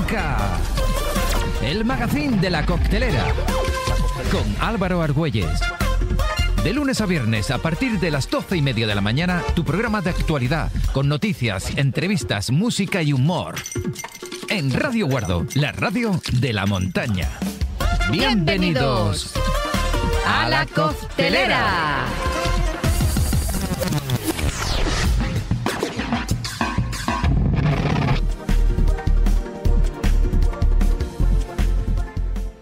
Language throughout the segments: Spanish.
arranca el magazine de la coctelera con Álvaro Argüelles. De lunes a viernes, a partir de las 12:30 de la mañana, tu programa de actualidad, con noticias, entrevistas, música y humor. En Radio Guardo, la radio de la montaña. ¡Bienvenidos a la coctelera!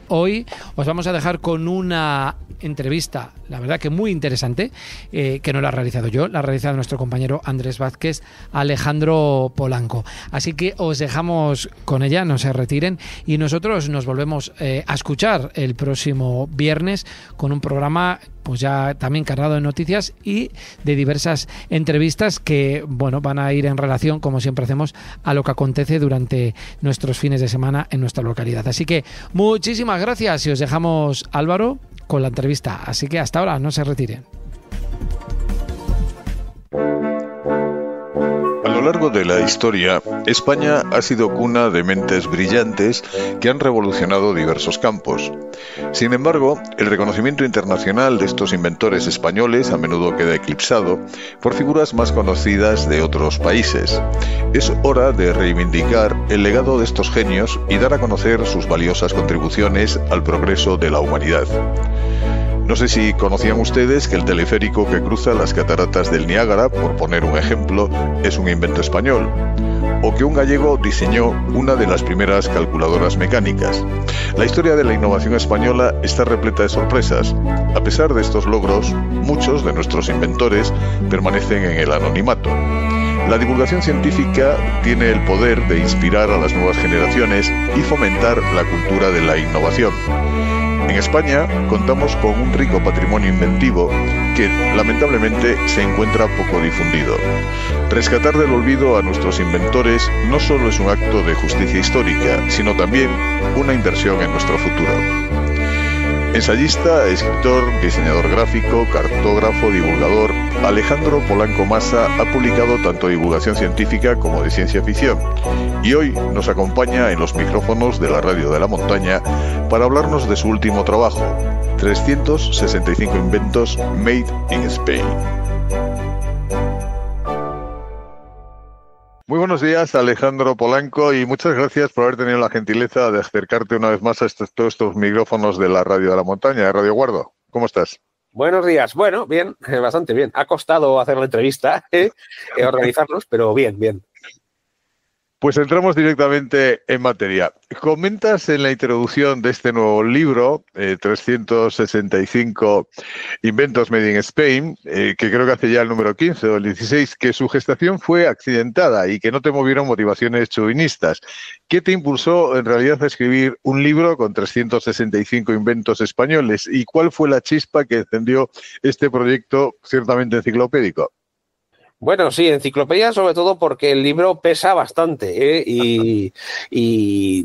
Hoy os vamos a dejar con una entrevista, la verdad que muy interesante, que no la he realizado yo, la ha realizado nuestro compañero Andrés Vázquez, Alejandro Polanco. Así que os dejamos con ella, no se retiren, y nosotros nos volvemos a escuchar el próximo viernes con un programa pues ya también cargado de noticias y de diversas entrevistas que, bueno, van a ir en relación, como siempre hacemos, a lo que acontece durante nuestros fines de semana en nuestra localidad. Así que muchísimas gracias y os dejamos, Álvaro, con la entrevista. Así que hasta ahora, no se retiren. A lo largo de la historia, España ha sido cuna de mentes brillantes que han revolucionado diversos campos. Sin embargo, el reconocimiento internacional de estos inventores españoles a menudo queda eclipsado por figuras más conocidas de otros países. Es hora de reivindicar el legado de estos genios y dar a conocer sus valiosas contribuciones al progreso de la humanidad. No sé si conocían ustedes que el teleférico que cruza las cataratas del Niágara, por poner un ejemplo, es un invento español, o que un gallego diseñó una de las primeras calculadoras mecánicas. La historia de la innovación española está repleta de sorpresas. A pesar de estos logros, muchos de nuestros inventores permanecen en el anonimato. La divulgación científica tiene el poder de inspirar a las nuevas generaciones y fomentar la cultura de la innovación. En España contamos con un rico patrimonio inventivo que lamentablemente se encuentra poco difundido. Rescatar del olvido a nuestros inventores no solo es un acto de justicia histórica, sino también una inversión en nuestro futuro. Ensayista, escritor, diseñador gráfico, cartógrafo, divulgador, Alejandro Polanco Massa ha publicado tanto divulgación científica como de ciencia ficción y hoy nos acompaña en los micrófonos de la Radio de la Montaña para hablarnos de su último trabajo, 365 inventos made in Spain. Muy buenos días, Alejandro Polanco, y muchas gracias por haber tenido la gentileza de acercarte una vez más a todos estos micrófonos de la Radio de la Montaña, de Radio Guardo. ¿Cómo estás? Buenos días. Bueno, bien, bastante bien. Ha costado hacer la entrevista, organizarnos, pero bien, bien. Pues entramos directamente en materia. Comentas en la introducción de este nuevo libro, 365 inventos made in Spain, que creo que hace ya el número 15 o el 16, que su gestación fue accidentada y que no te movieron motivaciones chauvinistas. ¿Qué te impulsó en realidad a escribir un libro con 365 inventos españoles? ¿Y cuál fue la chispa que encendió este proyecto ciertamente enciclopédico? Bueno, sí, enciclopedia sobre todo porque el libro pesa bastante, y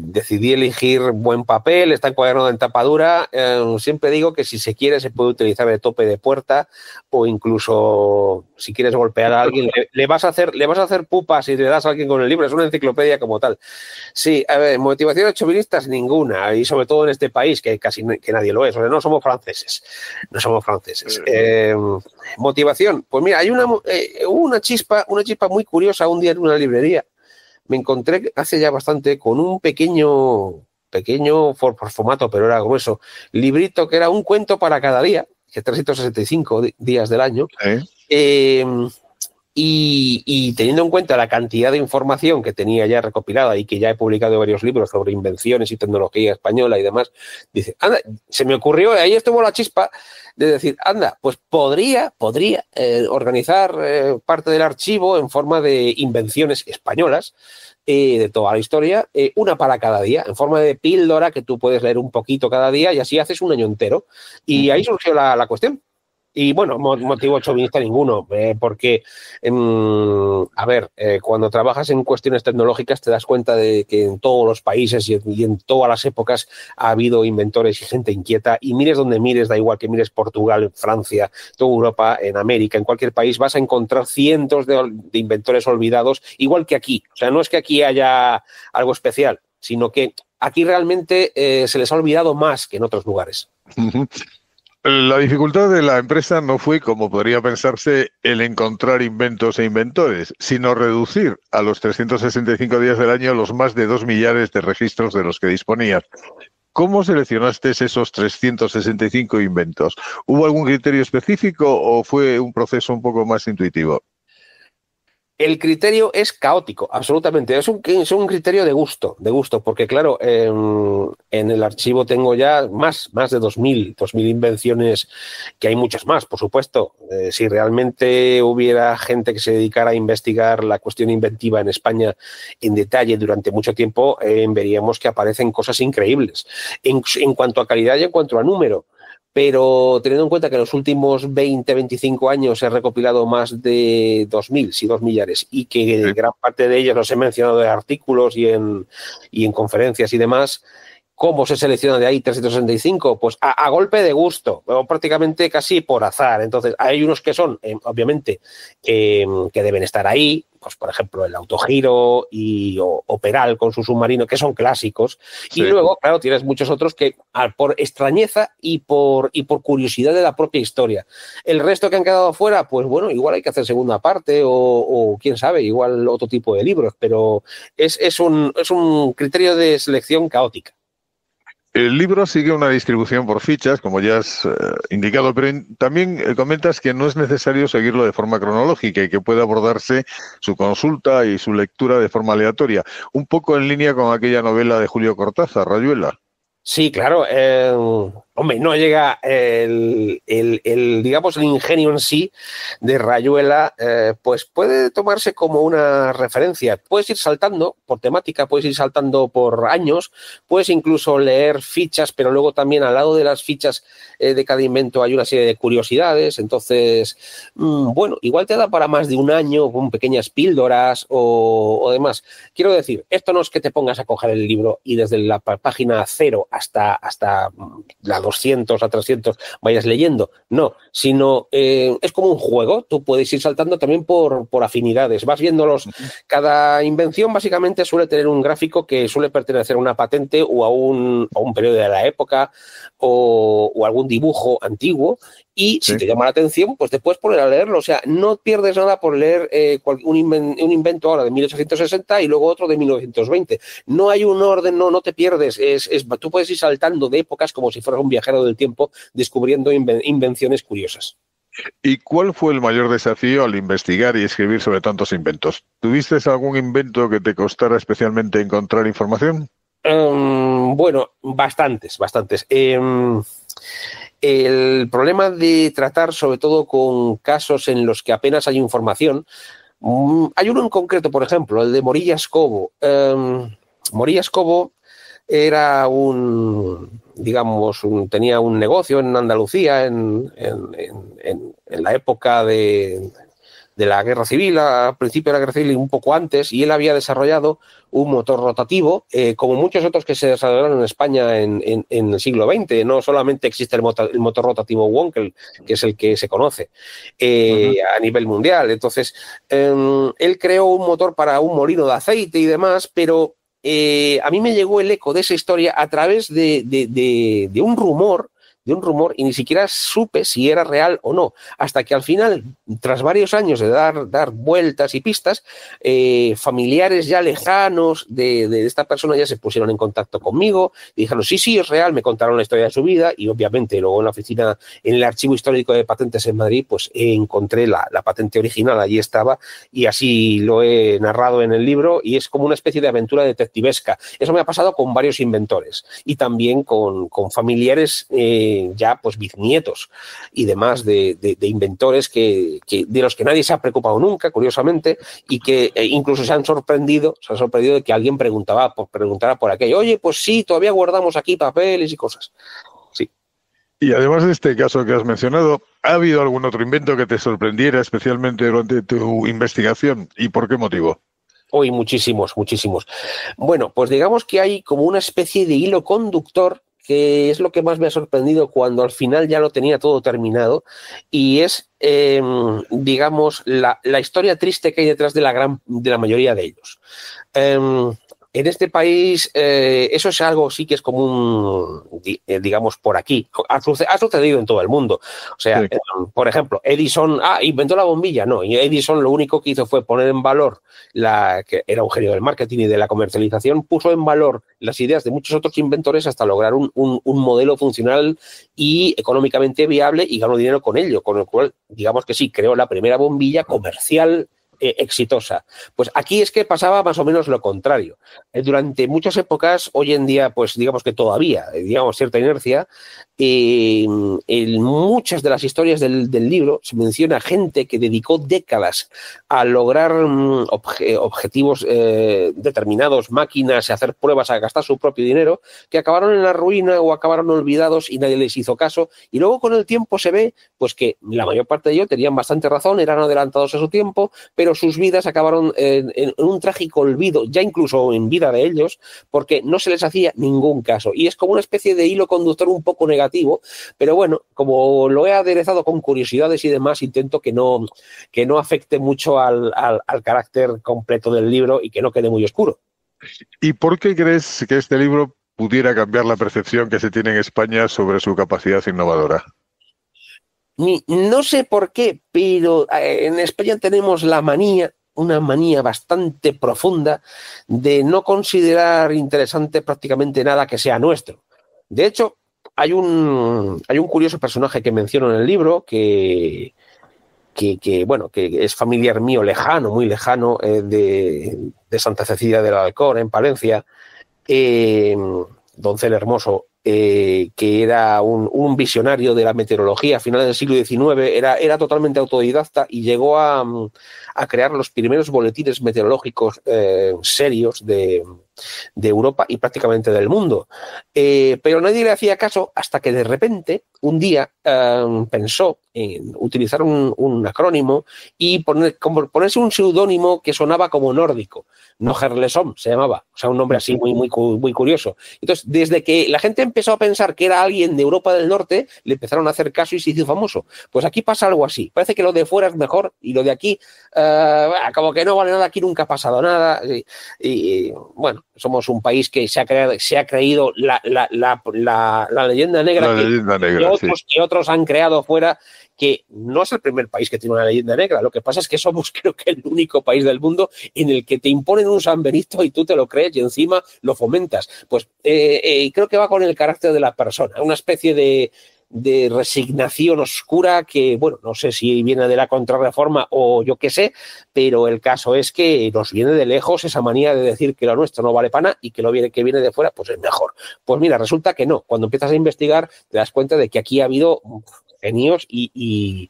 decidí elegir buen papel, está encuadernado en tapa dura. Siempre digo que si se quiere se puede utilizar de tope de puerta o incluso si quieres golpear a alguien, le vas a hacer pupa si le das a alguien con el libro, es una enciclopedia como tal. Sí, a ver, motivaciones chauvinistas ninguna, y sobre todo en este país que casi que nadie lo es, o sea, no somos franceses. Motivación, pues mira, hay una chispa muy curiosa un día en una librería. Me encontré hace ya bastante con un pequeño por formato, pero era grueso, librito que era un cuento para cada día, que 365 días del año. Y teniendo en cuenta la cantidad de información que tenía ya recopilada y que ya he publicado varios libros sobre invenciones y tecnología española y demás, dice, anda, se me ocurrió, ahí estuvo la chispa de decir, anda, pues podría organizar parte del archivo en forma de invenciones españolas de toda la historia, una para cada día, en forma de píldora que tú puedes leer un poquito cada día y así haces un año entero. Y ahí surgió la cuestión. Y bueno, motivo chauvinista ninguno, porque, cuando trabajas en cuestiones tecnológicas te das cuenta de que en todos los países y en todas las épocas ha habido inventores y gente inquieta, y mires donde mires, da igual que mires Portugal, Francia, toda Europa, en América, en cualquier país, vas a encontrar cientos de inventores olvidados, igual que aquí. O sea, no es que aquí haya algo especial, sino que aquí realmente se les ha olvidado más que en otros lugares. La dificultad de la empresa no fue, como podría pensarse, el encontrar inventos e inventores, sino reducir a los 365 días del año los más de 2 millares de registros de los que disponías. ¿Cómo seleccionaste esos 365 inventos? ¿Hubo algún criterio específico o fue un proceso un poco más intuitivo? El criterio es caótico, absolutamente. Es un criterio de gusto, porque claro, en el archivo tengo ya más de 2.000 invenciones, que hay muchas más, por supuesto. Si realmente hubiera gente que se dedicara a investigar la cuestión inventiva en España en detalle durante mucho tiempo, veríamos que aparecen cosas increíbles en cuanto a calidad y en cuanto a número. Pero teniendo en cuenta que en los últimos 20, 25 años se ha recopilado más de 2.000, sí, 2 millares, y que gran parte de ellos los he mencionado en artículos y en conferencias y demás, ¿cómo se selecciona de ahí 365? Pues a golpe de gusto, o prácticamente casi por azar. Entonces, hay unos que son, obviamente, que deben estar ahí, pues por ejemplo el Autogiro o Peral con su submarino, que son clásicos. Sí. Y luego, claro, tienes muchos otros que por extrañeza y por curiosidad de la propia historia. El resto que han quedado fuera, pues bueno, igual hay que hacer segunda parte o quién sabe, igual otro tipo de libros, pero es un criterio de selección caótica. El libro sigue una distribución por fichas, como ya has indicado, pero también comentas que no es necesario seguirlo de forma cronológica y que puede abordarse su consulta y su lectura de forma aleatoria, un poco en línea con aquella novela de Julio Cortázar, Rayuela. Sí, claro. Hombre, no llega digamos, el ingenio en sí de Rayuela, pues puede tomarse como una referencia. Puedes ir saltando por temática, puedes ir saltando por años, puedes incluso leer fichas, pero luego también al lado de las fichas de cada invento hay una serie de curiosidades. Entonces, bueno, igual te da para más de un año con pequeñas píldoras o demás. Quiero decir, esto no es que te pongas a coger el libro y desde la página 0 hasta la 200 a 300 vayas leyendo, no, sino es como un juego. Tú puedes ir saltando también por afinidades, vas viéndolos. Cada invención básicamente suele tener un gráfico que suele pertenecer a una patente o a un periodo de la época o algún dibujo antiguo. Y si te llama la atención, pues te puedes poner a leerlo. O sea, no pierdes nada por leer un invento ahora de 1860 y luego otro de 1920. No hay un orden, no te pierdes. Tú puedes ir saltando de épocas como si fueras un viajero del tiempo, descubriendo invenciones curiosas. ¿Y cuál fue el mayor desafío al investigar y escribir sobre tantos inventos? ¿Tuviste algún invento que te costara especialmente encontrar información? Bueno, bastantes. El problema de tratar sobre todo con casos en los que apenas hay información, hay uno en concreto, por ejemplo, el de Morillas Cobo. Morillas Cobo era tenía un negocio en Andalucía en la época de la Guerra Civil, al principio de la Guerra Civil y un poco antes, y él había desarrollado un motor rotativo, como muchos otros que se desarrollaron en España en el siglo XX. No solamente existe el motor rotativo Wankel, que es el que se conoce a nivel mundial. Entonces, él creó un motor para un molino de aceite y demás, pero a mí me llegó el eco de esa historia a través de un rumor, y ni siquiera supe si era real o no, hasta que al final, tras varios años de dar vueltas y pistas, familiares ya lejanos de esta persona ya se pusieron en contacto conmigo y dijeron, sí, es real, me contaron la historia de su vida y obviamente luego en la oficina, en el Archivo Histórico de Patentes en Madrid, pues encontré la patente original, allí estaba y así lo he narrado en el libro y es como una especie de aventura detectivesca. Eso me ha pasado con varios inventores y también con familiares ya pues bisnietos y demás de inventores de los que nadie se ha preocupado nunca, curiosamente, y que incluso se han sorprendido de que alguien preguntara por aquello. Oye, pues sí, todavía guardamos aquí papeles y cosas. Sí. Y además de este caso que has mencionado, ¿ha habido algún otro invento que te sorprendiera especialmente durante tu investigación? ¿Y por qué motivo? Hoy muchísimos. Bueno, pues digamos que hay como una especie de hilo conductor que es lo que más me ha sorprendido cuando al final ya lo tenía todo terminado, y es, digamos, la historia triste que hay detrás de la mayoría de ellos. en este país eso es algo sí que es común, digamos, por aquí. Ha sucedido en todo el mundo. O sea, sí. Por ejemplo, Edison inventó la bombilla. No, y Edison lo único que hizo fue poner en valor, que era un genio del marketing y de la comercialización, puso en valor las ideas de muchos otros inventores hasta lograr un modelo funcional y económicamente viable, y ganó dinero con ello, con lo cual, digamos que sí, creó la primera bombilla comercial exitosa. Pues aquí es que pasaba más o menos lo contrario. Durante muchas épocas, hoy en día, pues digamos que todavía, digamos, cierta inercia, en muchas de las historias del libro se menciona gente que dedicó décadas a lograr objetivos determinados, máquinas, a hacer pruebas, a gastar su propio dinero, que acabaron en la ruina o acabaron olvidados y nadie les hizo caso. Y luego con el tiempo se ve pues que la mayor parte de ellos tenían bastante razón, eran adelantados a su tiempo, pero sus vidas acabaron en un trágico olvido, ya incluso en vida de ellos, porque no se les hacía ningún caso. Y es como una especie de hilo conductor un poco negativo, pero bueno, como lo he aderezado con curiosidades y demás, intento que no afecte mucho al carácter completo del libro y que no quede muy oscuro. ¿Y por qué crees que este libro pudiera cambiar la percepción que se tiene en España sobre su capacidad innovadora? No sé por qué, pero en España tenemos una manía bastante profunda de no considerar interesante prácticamente nada que sea nuestro. De hecho, hay un curioso personaje que menciono en el libro que es familiar mío lejano, muy lejano, de Santa Cecilia del Alcor, en Palencia, Doncel Hermoso, que era un visionario de la meteorología a finales del siglo XIX, era totalmente autodidacta y llegó a crear los primeros boletines meteorológicos serios de Europa y prácticamente del mundo. Pero nadie le hacía caso hasta que de repente, un día, pensó en utilizar un acrónimo y ponerse un seudónimo que sonaba como nórdico. Noherlesom se llamaba, o sea, un nombre así muy curioso. Entonces, desde que la gente empezó a pensar que era alguien de Europa del Norte, le empezaron a hacer caso y se hizo famoso. Pues aquí pasa algo así. Parece que lo de fuera es mejor y lo de aquí, como que no vale nada, aquí nunca ha pasado nada. Y bueno, somos un país que se ha creído la leyenda negra, que otros han creado fuera, que no es el primer país que tiene una leyenda negra. Lo que pasa es que somos, creo que, el único país del mundo en el que te imponen un San Benito y tú te lo crees y encima lo fomentas. Pues creo que va con el carácter de la persona, una especie de resignación oscura que, bueno, no sé si viene de la Contrarreforma o yo qué sé, pero el caso es que nos viene de lejos esa manía de decir que lo nuestro no vale para nada y que lo que viene de fuera pues es mejor. Pues mira, resulta que no. Cuando empiezas a investigar te das cuenta de que aquí ha habido genios y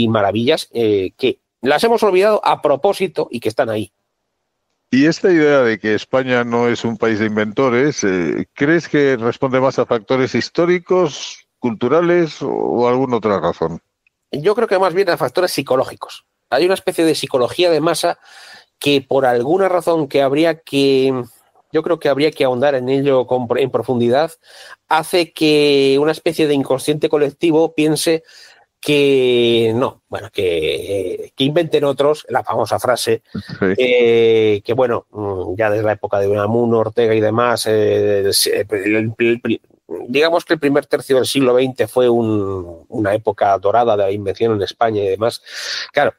maravillas que las hemos olvidado a propósito y que están ahí. Y esta idea de que España no es un país de inventores, ¿crees que responde más a factores históricos, culturales o alguna otra razón? Yo creo que más bien a factores psicológicos. Hay una especie de psicología de masa que por alguna razón yo creo que habría que ahondar en ello en profundidad, hace que una especie de inconsciente colectivo piense que no, bueno, que inventen otros, la famosa frase, sí. Que bueno, ya desde la época de Unamuno, Ortega y demás, digamos que el primer tercio del siglo XX fue una época dorada de la invención en España y demás. Claro,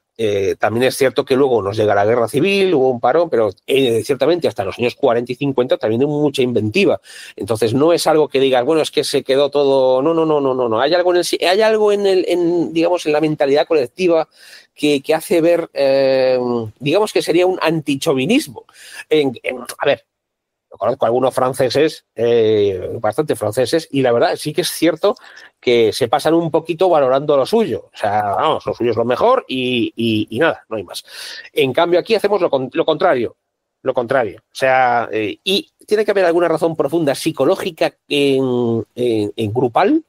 también es cierto que luego nos llega la guerra civil, hubo un parón, pero ciertamente hasta los años 40 y 50 también hubo mucha inventiva. Entonces no es algo que digas, bueno, es que se quedó todo. No. Hay algo digamos, en la mentalidad colectiva que hace ver, digamos que sería un antichauvinismo. A ver, conozco a algunos franceses, bastante franceses, y la verdad sí que es cierto que se pasan un poquito valorando lo suyo. O sea, vamos, lo suyo es lo mejor y nada, no hay más. En cambio, aquí hacemos lo contrario. Lo contrario. O sea, y tiene que haber alguna razón profunda psicológica en grupal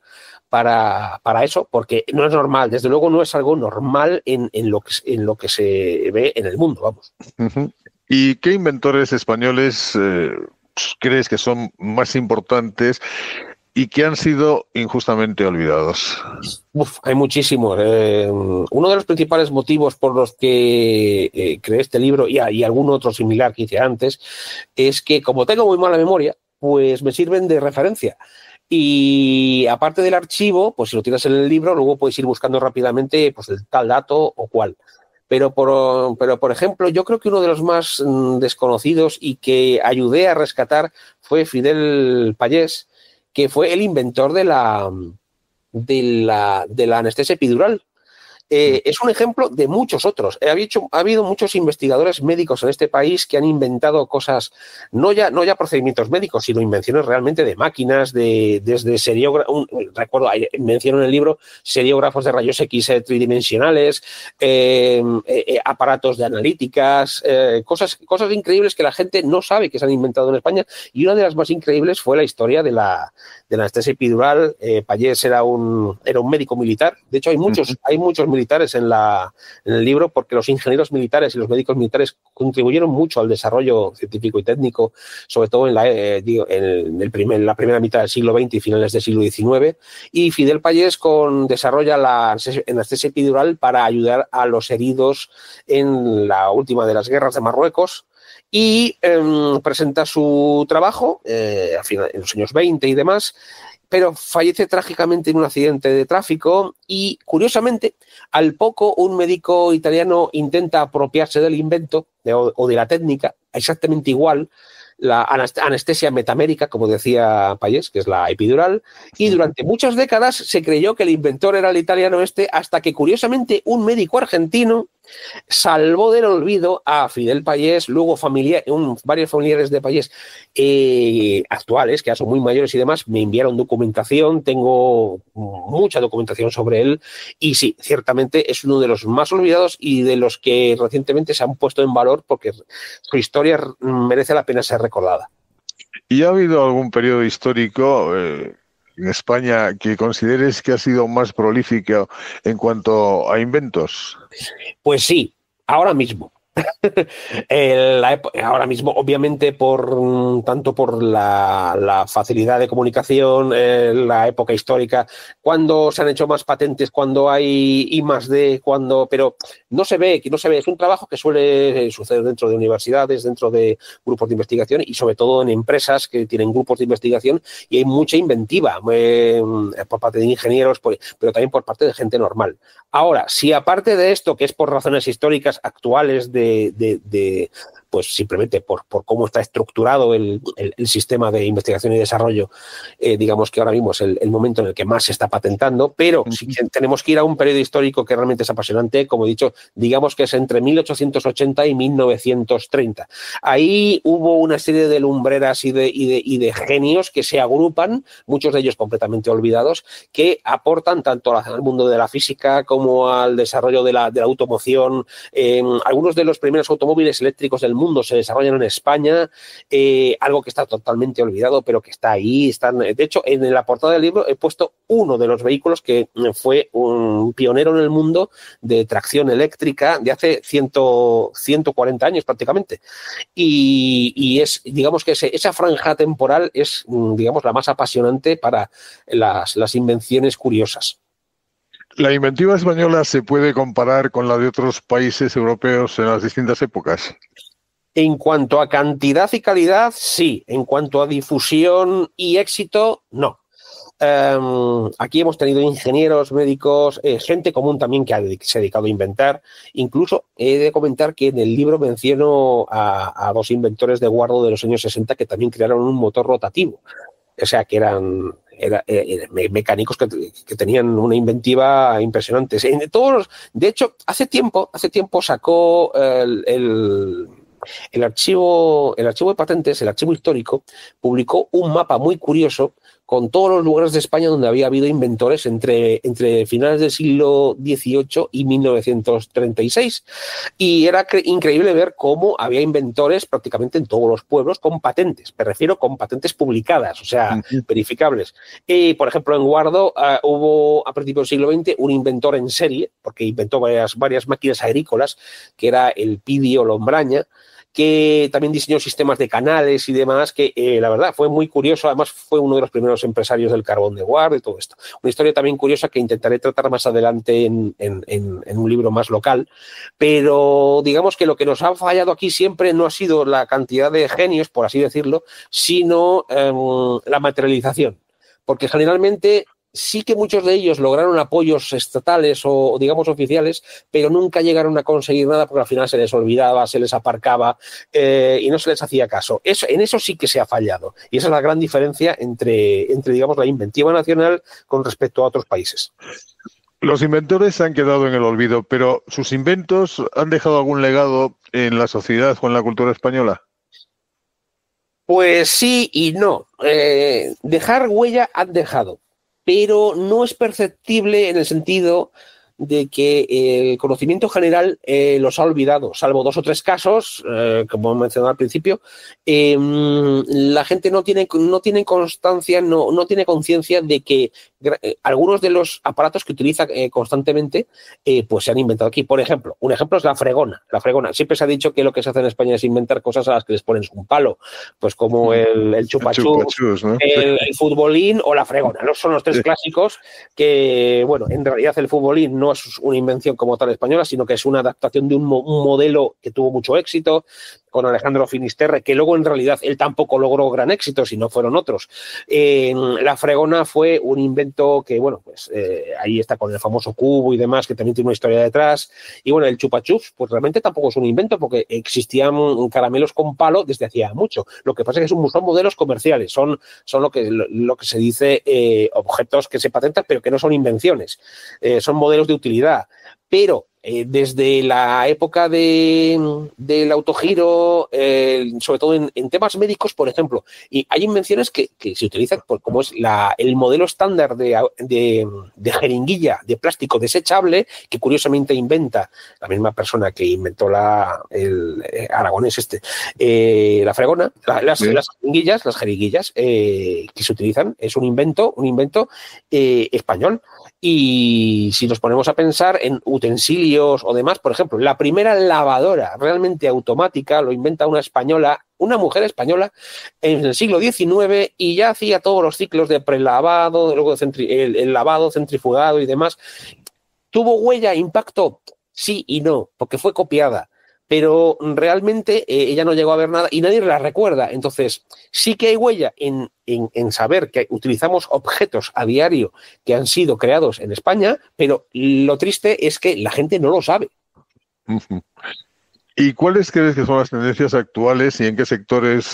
para eso, porque no es normal, desde luego no es algo normal en lo que se ve en el mundo, vamos. Uh-huh. ¿Y qué inventores españoles crees que son más importantes y que han sido injustamente olvidados? Hay muchísimos. Uno de los principales motivos por los que creé este libro y algún otro similar que hice antes es que, como tengo muy mala memoria, pues me sirven de referencia. Y aparte del archivo, pues si lo tienes en el libro, luego puedes ir buscando rápidamente pues el tal dato o cual. Pero por ejemplo, yo creo que uno de los más desconocidos y que ayudé a rescatar fue Fidel Pallés, que fue el inventor de la anestesia epidural. Es un ejemplo de muchos otros. Ha habido muchos investigadores médicos en este país que han inventado cosas, no ya procedimientos médicos, sino invenciones realmente de máquinas, desde seriógrafos, recuerdo, menciono en el libro, seriógrafos de rayos X tridimensionales, aparatos de analíticas, cosas increíbles que la gente no sabe que se han inventado en España, y una de las más increíbles fue la historia de la anestesia epidural. Pallés era un médico militar. De hecho, hay muchos militares en el libro, porque los ingenieros militares y los médicos militares contribuyeron mucho al desarrollo científico y técnico, sobre todo en la primera mitad del siglo XX y finales del siglo XIX. Y Fidel Pallés desarrolla la anestesia epidural para ayudar a los heridos en la última de las guerras de Marruecos. Y presenta su trabajo al final, en los años 20 y demás, pero fallece trágicamente en un accidente de tráfico y, curiosamente, al poco un médico italiano intenta apropiarse del invento o de la técnica, exactamente igual, la anestesia metamérica, como decía Pallés, que es la epidural, y durante muchas décadas se creyó que el inventor era el italiano hasta que, curiosamente, un médico argentino salvó del olvido a Fidel Pallés. Luego varios familiares de Pallés actuales, que ya son muy mayores y demás, me enviaron documentación. Tengo mucha documentación sobre él, y sí, ciertamente es uno de los más olvidados y de los que recientemente se han puesto en valor, porque su historia merece la pena ser recordada. ¿Y ha habido algún periodo histórico en España que consideres que ha sido más prolífico en cuanto a inventos? Pues sí, ahora mismo. Ahora mismo, obviamente, tanto por la facilidad de comunicación, la época histórica, cuando se han hecho más patentes, cuando hay I+D, pero no se ve, es un trabajo que suele suceder dentro de universidades, dentro de grupos de investigación y sobre todo en empresas que tienen grupos de investigación, y hay mucha inventiva por parte de ingenieros, pero también por parte de gente normal. Ahora, si aparte de esto, que es por razones históricas actuales pues simplemente por cómo está estructurado el sistema de investigación y desarrollo, digamos que ahora mismo es el momento en el que más se está patentando, pero si tenemos que ir a un periodo histórico que realmente es apasionante, como he dicho, digamos que es entre 1880 y 1930. Ahí hubo una serie de lumbreras y de genios que se agrupan, muchos de ellos completamente olvidados, que aportan tanto al mundo de la física como al desarrollo de la automoción. Algunos de los primeros automóviles eléctricos del mundo se desarrollan en España, algo que está totalmente olvidado, pero que está ahí. De hecho, en la portada del libro he puesto uno de los vehículos que fue un pionero en el mundo de tracción eléctrica de hace 140 años prácticamente. Y digamos que esa franja temporal es, digamos, la más apasionante para las invenciones curiosas. ¿La inventiva española se puede comparar con la de otros países europeos en las distintas épocas? En cuanto a cantidad y calidad, sí. En cuanto a difusión y éxito, no. Aquí hemos tenido ingenieros, médicos, gente común también que se ha dedicado a inventar. Incluso he de comentar que en el libro menciono a dos inventores de Guardo de los años 60 que también crearon un motor rotativo. O sea, que eran mecánicos que tenían una inventiva impresionante. De hecho, hace tiempo sacó el archivo de patentes, el archivo histórico, publicó un mapa muy curioso con todos los lugares de España donde había habido inventores entre finales del siglo XVIII y 1936. Y era increíble ver cómo había inventores prácticamente en todos los pueblos con patentes. Me refiero con patentes publicadas, o sea, verificables. Por ejemplo, en Guardo hubo a principios del siglo XX un inventor en serie, porque inventó varias máquinas agrícolas, que era el Pidio Lombraña, que también diseñó sistemas de canales y demás, que la verdad fue muy curioso. Además fue uno de los primeros primeros empresarios del carbón de Guardo y todo esto. Una historia también curiosa que intentaré tratar más adelante en un libro más local, pero digamos que lo que nos ha fallado aquí siempre no ha sido la cantidad de genios, por así decirlo, sino la materialización, porque generalmente sí que muchos de ellos lograron apoyos estatales o digamos oficiales, pero nunca llegaron a conseguir nada porque al final se les olvidaba, se les aparcaba y no se les hacía caso. En eso sí que se ha fallado y esa es la gran diferencia entre digamos la inventiva nacional con respecto a otros países. Los inventores se han quedado en el olvido, pero ¿sus inventos han dejado algún legado en la sociedad o en la cultura española? Pues sí y no. Dejar huella han dejado, pero no es perceptible en el sentido de que el conocimiento general los ha olvidado, salvo 2 o 3 casos, como he mencionado al principio. La gente no tiene constancia, no tiene conciencia de que algunos de los aparatos que utiliza constantemente pues se han inventado aquí. Por ejemplo, un ejemplo es la fregona. La fregona. Siempre se ha dicho que lo que se hace en España es inventar cosas a las que les pones un palo, pues como el chupachus, ¿no? el futbolín o la fregona. Son los 3 clásicos que, bueno, en realidad el futbolín no es una invención como tal española, sino que es una adaptación de un modelo que tuvo mucho éxito con Alejandro Finisterre, que luego en realidad él tampoco logró gran éxito, sino fueron otros. La fregona fue un invento que, bueno, pues ahí está con el famoso cubo y demás, que también tiene una historia detrás. Y bueno, el chupachups, pues realmente tampoco es un invento, porque existían caramelos con palo desde hacía mucho. Lo que pasa es que son modelos comerciales, son lo que se dice objetos que se patentan, pero que no son invenciones. Son modelos de utilidad. Pero desde la época del autogiro, sobre todo en temas médicos, por ejemplo, y hay invenciones que se utilizan como es el modelo estándar de jeringuilla de plástico desechable, que curiosamente inventa la misma persona que inventó el aragonés la fregona, las jeringuillas que se utilizan, es un invento español. Y si nos ponemos a pensar en utensilios o demás, por ejemplo, la primera lavadora realmente automática lo inventa una mujer española en el siglo XIX y ya hacía todos los ciclos de prelavado, luego el lavado, centrifugado y demás. ¿Tuvo huella, impacto? Sí y no, porque fue copiada. Pero realmente ella no llegó a ver nada y nadie la recuerda. Entonces, sí que hay huella en saber que utilizamos objetos a diario que han sido creados en España, pero lo triste es que la gente no lo sabe. ¿Y cuáles crees que son las tendencias actuales y en qué sectores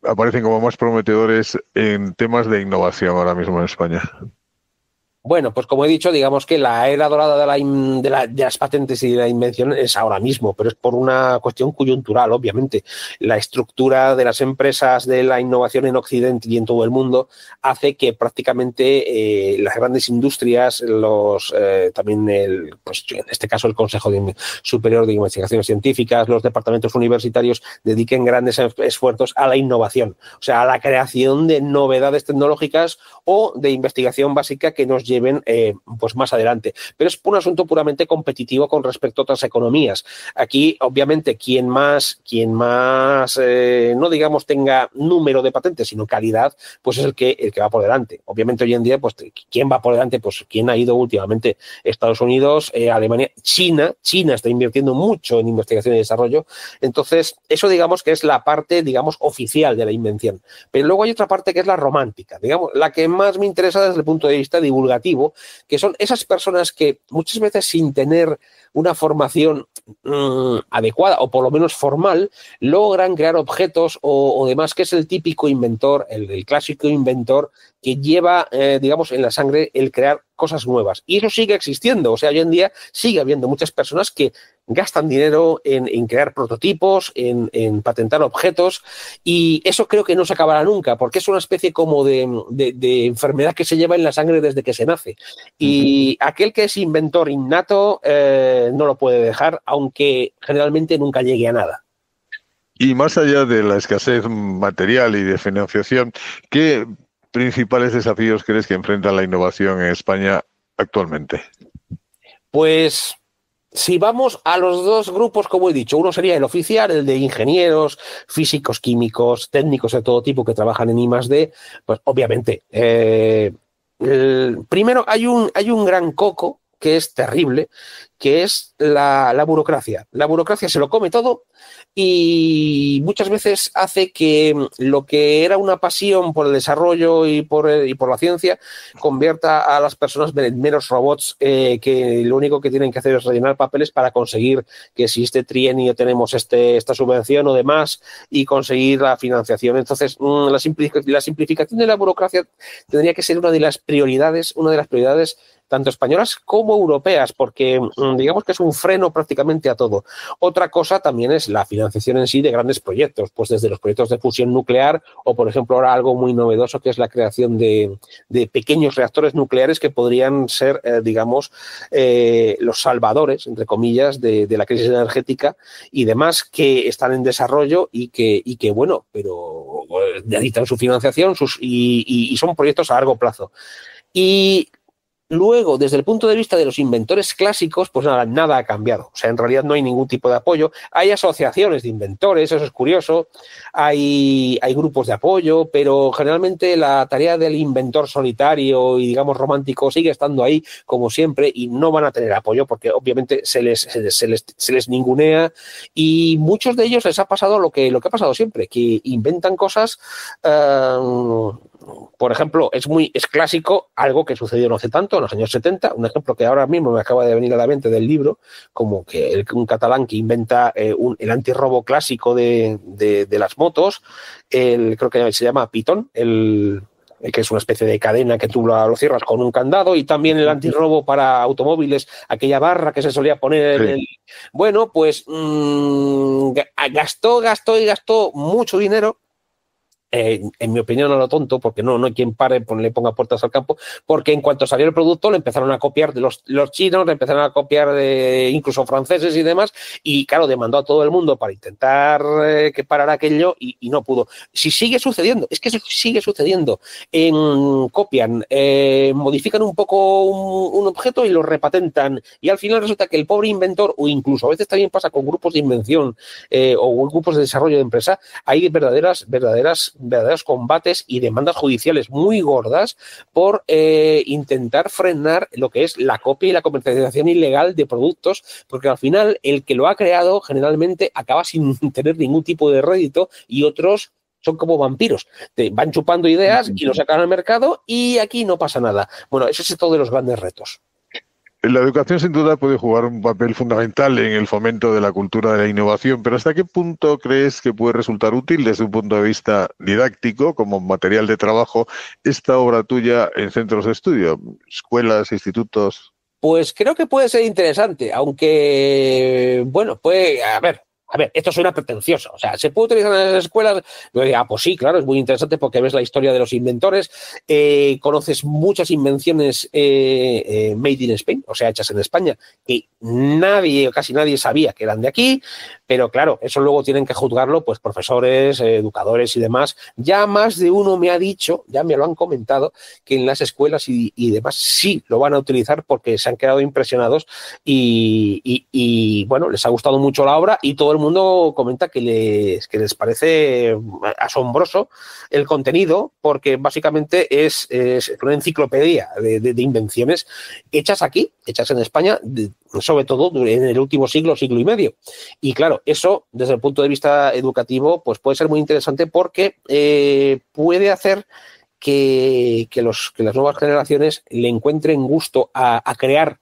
aparecen como más prometedores en temas de innovación ahora mismo en España? Bueno, pues como he dicho, digamos que la era dorada de las patentes y de la invención es ahora mismo, pero es por una cuestión coyuntural, obviamente. La estructura de las empresas de la innovación en Occidente y en todo el mundo hace que prácticamente las grandes industrias, también pues en este caso el Consejo Superior de Investigaciones Científicas, los departamentos universitarios dediquen grandes esfuerzos a la innovación, o sea, a la creación de novedades tecnológicas o de investigación básica que nos lleven pues más adelante. Pero es un asunto puramente competitivo con respecto a otras economías. Aquí, obviamente, quien más no digamos tenga número de patentes, sino calidad, pues es el que va por delante. Obviamente, hoy en día, pues ¿quién va por delante? Pues ¿quién ha ido últimamente? Estados Unidos, Alemania, China está invirtiendo mucho en investigación y desarrollo. Entonces, eso digamos que es la parte, digamos, oficial de la invención. Pero luego hay otra parte que es la romántica, digamos, la que más me interesa desde el punto de vista divulgativo, que son esas personas que muchas veces sin tener una formación adecuada o por lo menos formal, logran crear objetos o demás, que es el típico inventor, el clásico inventor que lleva, digamos, en la sangre el crear cosas nuevas. Y eso sigue existiendo. O sea, hoy en día sigue habiendo muchas personas que gastan dinero en crear prototipos, en patentar objetos, y eso creo que no se acabará nunca, porque es una especie como de enfermedad que se lleva en la sangre desde que se nace. Y aquel que es inventor innato no lo puede dejar, aunque generalmente nunca llegue a nada. Y más allá de la escasez material y de financiación, ¿qué principales desafíos crees que enfrenta la innovación en España actualmente? Pues Si vamos a los dos grupos, como he dicho, uno sería el oficial, el de ingenieros, físicos, químicos, técnicos de todo tipo que trabajan en I+D, pues obviamente, primero hay un gran coco que es terrible, que es la burocracia. La burocracia se lo come todo y muchas veces hace que lo que era una pasión por el desarrollo y por la ciencia convierta a las personas en meros robots que lo único que tienen que hacer es rellenar papeles para conseguir que si este trienio tenemos esta subvención o demás y conseguir la financiación. Entonces, la simplificación de la burocracia tendría que ser una de las prioridades tanto españolas como europeas, porque digamos que es un freno prácticamente a todo. Otra cosa también es la financiación en sí de grandes proyectos, pues desde los proyectos de fusión nuclear o, por ejemplo, ahora algo muy novedoso que es la creación de pequeños reactores nucleares que podrían ser, los salvadores, entre comillas, de la crisis energética y demás que están en desarrollo y que bueno, pero necesitan su financiación y son proyectos a largo plazo. Y luego, desde el punto de vista de los inventores clásicos, pues nada ha cambiado. O sea, en realidad no hay ningún tipo de apoyo. Hay asociaciones de inventores, eso es curioso. Hay grupos de apoyo, pero generalmente la tarea del inventor solitario y, digamos, romántico sigue estando ahí, como siempre, y no van a tener apoyo porque, obviamente, se les ningunea. Y muchos de ellos les ha pasado lo que ha pasado siempre, que inventan cosas... por ejemplo, es clásico algo que sucedió no hace tanto, en los años 70, un ejemplo que ahora mismo me acaba de venir a la mente del libro, como que un catalán que inventa el antirrobo clásico de las motos, creo que se llama Pitón, que es una especie de cadena que tú lo cierras con un candado, y también el antirrobo para automóviles, aquella barra que se solía poner Bueno, pues gastó mucho dinero. En mi opinión, a lo tonto, porque no hay quien le ponga puertas al campo, porque en cuanto salió el producto lo empezaron a copiar de los chinos, lo empezaron a copiar de incluso franceses y demás, y claro, demandó a todo el mundo para intentar que parara aquello y no pudo. Si sigue sucediendo, es que sigue sucediendo. Copian, modifican un poco un objeto y lo repatentan, y al final resulta que el pobre inventor, o incluso a veces también pasa con grupos de invención o grupos de desarrollo de empresa, hay verdaderos combates y demandas judiciales muy gordas por intentar frenar lo que es la copia y la comercialización ilegal de productos, porque al final el que lo ha creado generalmente acaba sin tener ningún tipo de rédito, y otros son como vampiros, te van chupando ideas y lo sacan al mercado y aquí no pasa nada. Bueno, ese es todo de los grandes retos. La educación sin duda puede jugar un papel fundamental en el fomento de la cultura de la innovación, pero ¿hasta qué punto crees que puede resultar útil desde un punto de vista didáctico, como material de trabajo, esta obra tuya en centros de estudio, escuelas, institutos? Pues creo que puede ser interesante, aunque, bueno, a ver, esto suena pretencioso. O sea, ¿se puede utilizar en las escuelas? Pues sí, claro, es muy interesante porque ves la historia de los inventores, conoces muchas invenciones made in Spain, o sea, hechas en España, que casi nadie sabía que eran de aquí, pero claro, eso luego tienen que juzgarlo pues profesores, educadores y demás. Ya más de uno me ha dicho, ya me lo han comentado, que en las escuelas y demás sí lo van a utilizar porque se han quedado impresionados y bueno, les ha gustado mucho la obra, y todo el mundo comenta que les parece asombroso el contenido, porque básicamente es una enciclopedia de invenciones hechas aquí, hechas en España, sobre todo en el último siglo y medio. Y claro, eso desde el punto de vista educativo pues puede ser muy interesante, porque puede hacer que las nuevas generaciones le encuentren gusto a crear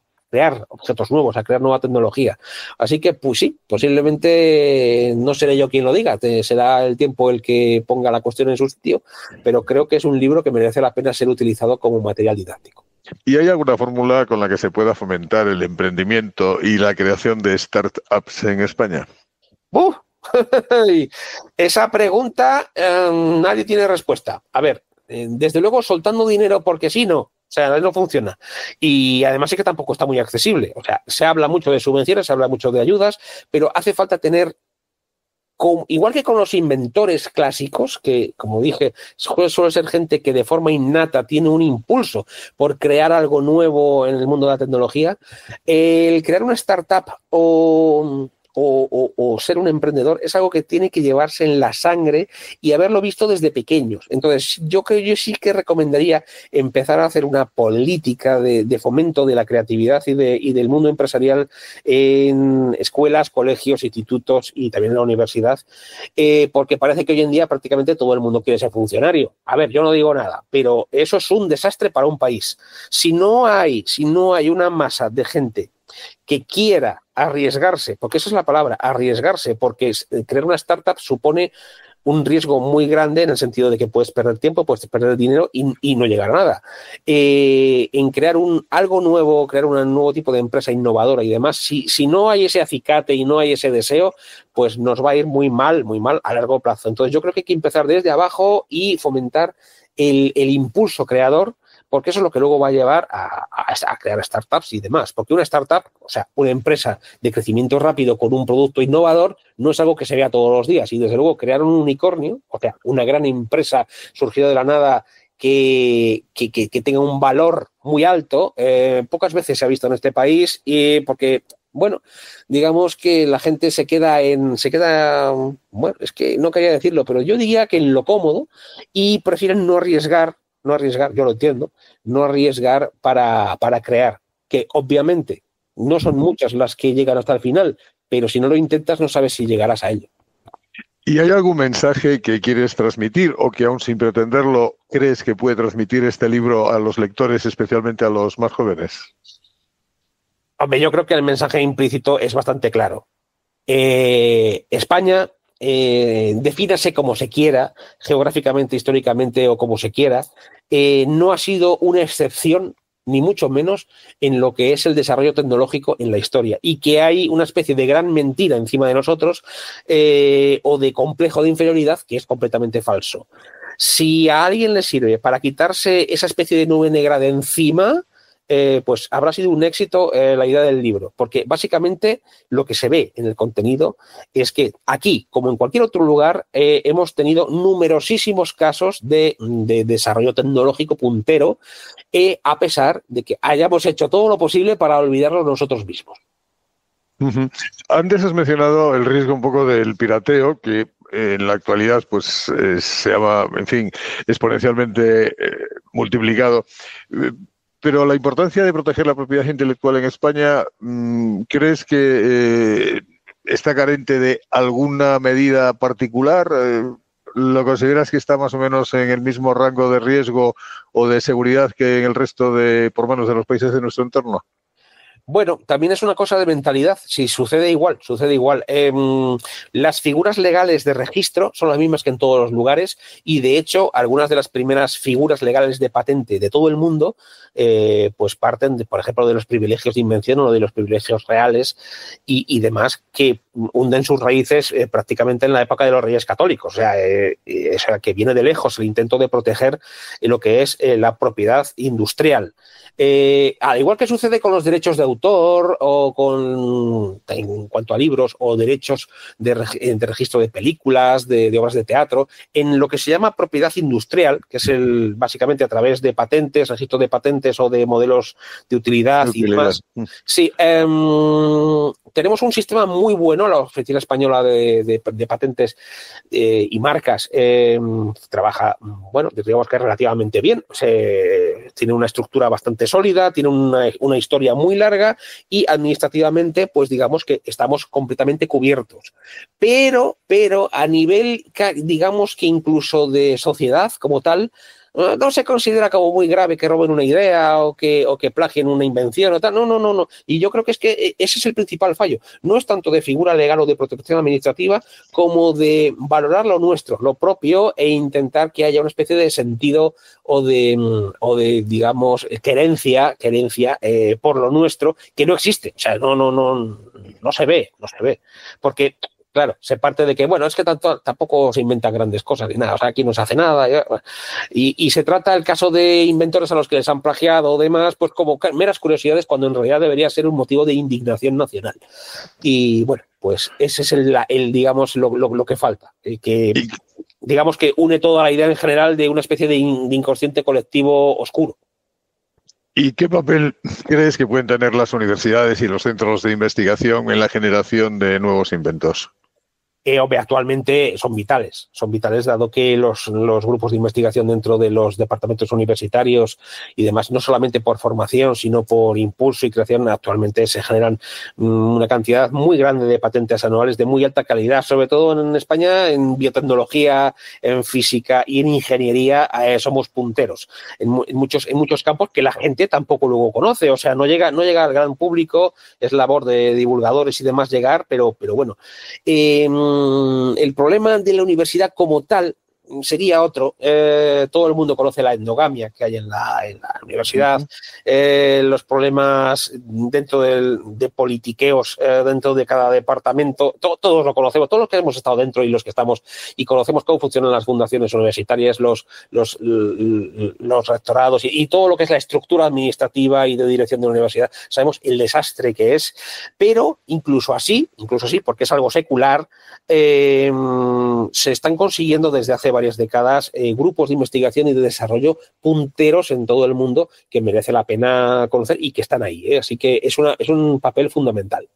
objetos nuevos, a crear nueva tecnología. Así que, pues sí, posiblemente no seré yo quien lo diga, será el tiempo el que ponga la cuestión en su sitio, pero creo que es un libro que merece la pena ser utilizado como material didáctico. ¿Y hay alguna fórmula con la que se pueda fomentar el emprendimiento y la creación de startups en España? Esa pregunta nadie tiene respuesta. A ver, desde luego soltando dinero porque sí, no. O sea, no funciona. Y además es que tampoco está muy accesible. O sea, se habla mucho de subvenciones, se habla mucho de ayudas, pero hace falta tener igual que con los inventores clásicos, que como dije, suele ser gente que de forma innata tiene un impulso por crear algo nuevo en el mundo de la tecnología, el crear una startup o ser un emprendedor es algo que tiene que llevarse en la sangre y haberlo visto desde pequeños. Entonces, yo sí que recomendaría empezar a hacer una política de fomento de la creatividad y del mundo empresarial en escuelas, colegios, institutos y también en la universidad, porque parece que hoy en día prácticamente todo el mundo quiere ser funcionario. A ver, yo no digo nada, pero eso es un desastre para un país. Si no hay una masa de gente que quiera arriesgarse, porque esa es la palabra, arriesgarse, porque crear una startup supone un riesgo muy grande en el sentido de que puedes perder tiempo, puedes perder dinero y no llegar a nada. En crear algo nuevo, crear un nuevo tipo de empresa innovadora y demás, si no hay ese acicate y no hay ese deseo, pues nos va a ir muy mal a largo plazo. Entonces yo creo que hay que empezar desde abajo y fomentar el impulso creador, porque eso es lo que luego va a llevar a crear startups y demás. Porque una startup, o sea, una empresa de crecimiento rápido con un producto innovador, no es algo que se vea todos los días. Y desde luego crear un unicornio, o sea, una gran empresa surgida de la nada que tenga un valor muy alto, pocas veces se ha visto en este país, y porque, bueno, digamos que la gente se queda, bueno, es que no quería decirlo, pero yo diría que en lo cómodo, y prefieren no arriesgar, yo lo entiendo, no arriesgar para crear, que obviamente no son muchas las que llegan hasta el final, pero si no lo intentas no sabes si llegarás a ello. ¿Y hay algún mensaje que quieres transmitir o que aún sin pretenderlo crees que puede transmitir este libro a los lectores, especialmente a los más jóvenes? Hombre, yo creo que el mensaje implícito es bastante claro. España, defínase como se quiera, geográficamente, históricamente o como se quiera, no ha sido una excepción, ni mucho menos, en lo que es el desarrollo tecnológico en la historia, y que hay una especie de gran mentira encima de nosotros o de complejo de inferioridad que es completamente falso. Si a alguien le sirve para quitarse esa especie de nube negra de encima, pues habrá sido un éxito la idea del libro, porque básicamente lo que se ve en el contenido es que aquí, como en cualquier otro lugar, hemos tenido numerosísimos casos de desarrollo tecnológico puntero, a pesar de que hayamos hecho todo lo posible para olvidarlo nosotros mismos. Uh-huh. Antes has mencionado el riesgo un poco del pirateo, que en la actualidad pues se llama, en fin, exponencialmente multiplicado. Pero la importancia de proteger la propiedad intelectual en España, ¿crees que está carente de alguna medida particular? ¿Lo consideras que está más o menos en el mismo rango de riesgo o de seguridad que en el resto de, por lo menos, de los países de nuestro entorno? Bueno, también es una cosa de mentalidad. Sí, sucede igual. Las figuras legales de registro son las mismas que en todos los lugares, y de hecho algunas de las primeras figuras legales de patente de todo el mundo pues parten, por ejemplo, de los privilegios de invención o de los privilegios reales y demás, que hunden sus raíces prácticamente en la época de los Reyes Católicos. O sea, que viene de lejos el intento de proteger lo que es la propiedad industrial. Al igual que sucede con los derechos de autor o en cuanto a libros o derechos de registro de películas, de obras de teatro, en lo que se llama propiedad industrial, que es básicamente a través de patentes, registro de patentes o de modelos de utilidad y demás. Sí, tenemos un sistema muy bueno, la Oficina Española de Patentes y Marcas trabaja, bueno, digamos que relativamente bien, tiene una estructura bastante sólida, tiene una historia muy larga y administrativamente, pues digamos que estamos completamente cubiertos. Pero a nivel, digamos que incluso de sociedad como tal, no se considera como muy grave que roben una idea o que plagien una invención o tal. No. Y yo creo que ese es el principal fallo. No es tanto de figura legal o de protección administrativa como de valorar lo nuestro, lo propio, e intentar que haya una especie de sentido o de digamos, querencia por lo nuestro, que no existe. O sea, no se ve. Porque claro, se parte de que, bueno, es que tampoco se inventan grandes cosas ni nada, o sea, aquí no se hace nada. Y se trata el caso de inventores a los que les han plagiado o demás, pues como meras curiosidades, cuando en realidad debería ser un motivo de indignación nacional. Y bueno, pues ese es digamos, lo que falta, que digamos que une toda la idea en general de una especie de inconsciente colectivo oscuro. ¿Y qué papel crees que pueden tener las universidades y los centros de investigación en la generación de nuevos inventos? Actualmente son vitales dado que los grupos de investigación dentro de los departamentos universitarios y demás, no solamente por formación, sino por impulso y creación, actualmente se generan una cantidad muy grande de patentes anuales de muy alta calidad, sobre todo en España, en biotecnología, en física y en ingeniería somos punteros en muchos campos que la gente tampoco luego conoce, o sea, no llega al gran público, es labor de divulgadores y demás llegar, pero bueno. El problema de la universidad como tal sería otro. Todo el mundo conoce la endogamia que hay en la universidad, los problemas dentro de politiqueos dentro de cada departamento, todos lo conocemos, todos los que hemos estado dentro y los que estamos y conocemos cómo funcionan las fundaciones universitarias, los rectorados y todo lo que es la estructura administrativa y de dirección de la universidad. Sabemos el desastre que es, pero incluso así, porque es algo secular, se están consiguiendo desde hace varias décadas grupos de investigación y de desarrollo punteros en todo el mundo que merece la pena conocer y que están ahí, así que es un papel fundamental.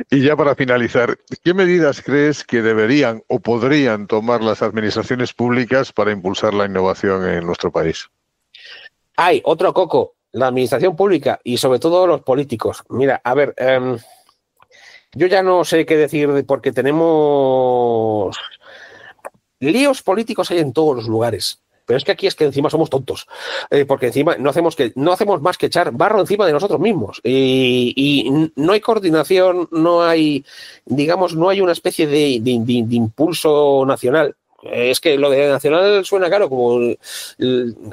Y ya para finalizar, ¿qué medidas crees que deberían o podrían tomar las administraciones públicas para impulsar la innovación en nuestro país? Hay otro coco, la administración pública y sobre todo los políticos. Mira, a ver, yo ya no sé qué decir porque tenemos líos políticos hay en todos los lugares. Pero es que aquí es que encima somos tontos, porque encima no hacemos más que echar barro encima de nosotros mismos y no hay coordinación, no hay una especie de impulso nacional. Es que lo de nacional suena claro, como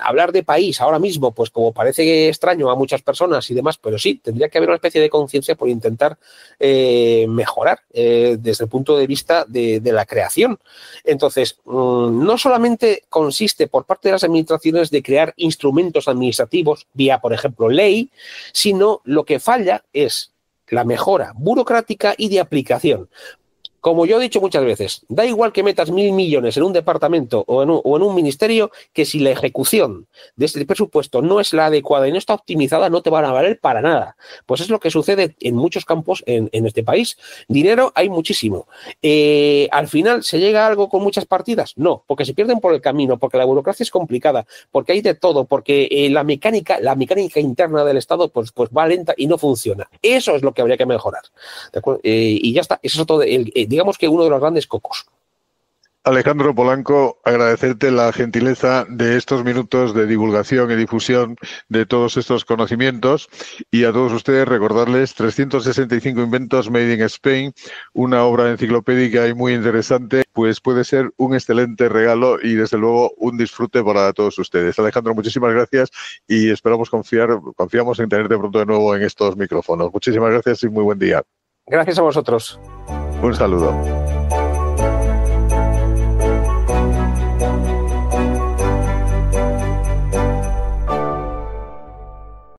hablar de país ahora mismo, pues como parece extraño a muchas personas y demás, pero sí, tendría que haber una especie de conciencia por intentar mejorar desde el punto de vista de la creación. Entonces, no solamente consiste por parte de las administraciones de crear instrumentos administrativos vía, por ejemplo, ley, sino lo que falla es la mejora burocrática y de aplicación. Como yo he dicho muchas veces, da igual que metas 1.000 millones en un departamento o en un ministerio, que si la ejecución de ese presupuesto no es la adecuada y no está optimizada, no te van a valer para nada. Pues es lo que sucede en muchos campos en este país. Dinero hay muchísimo. ¿Al final se llega a algo con muchas partidas? No, porque se pierden por el camino, porque la burocracia es complicada, porque hay de todo, porque la mecánica interna del Estado pues va lenta y no funciona. Eso es lo que habría que mejorar. ¿De acuerdo? Y ya está. Eso es todo. Digamos que uno de los grandes cocos. Alejandro Polanco, agradecerte la gentileza de estos minutos de divulgación y difusión de todos estos conocimientos y a todos ustedes recordarles 365 inventos made in Spain, una obra enciclopédica y muy interesante, pues puede ser un excelente regalo y desde luego un disfrute para todos ustedes. Alejandro, muchísimas gracias y confiamos en tenerte pronto de nuevo en estos micrófonos. Muchísimas gracias y muy buen día. Gracias a vosotros. Un saludo.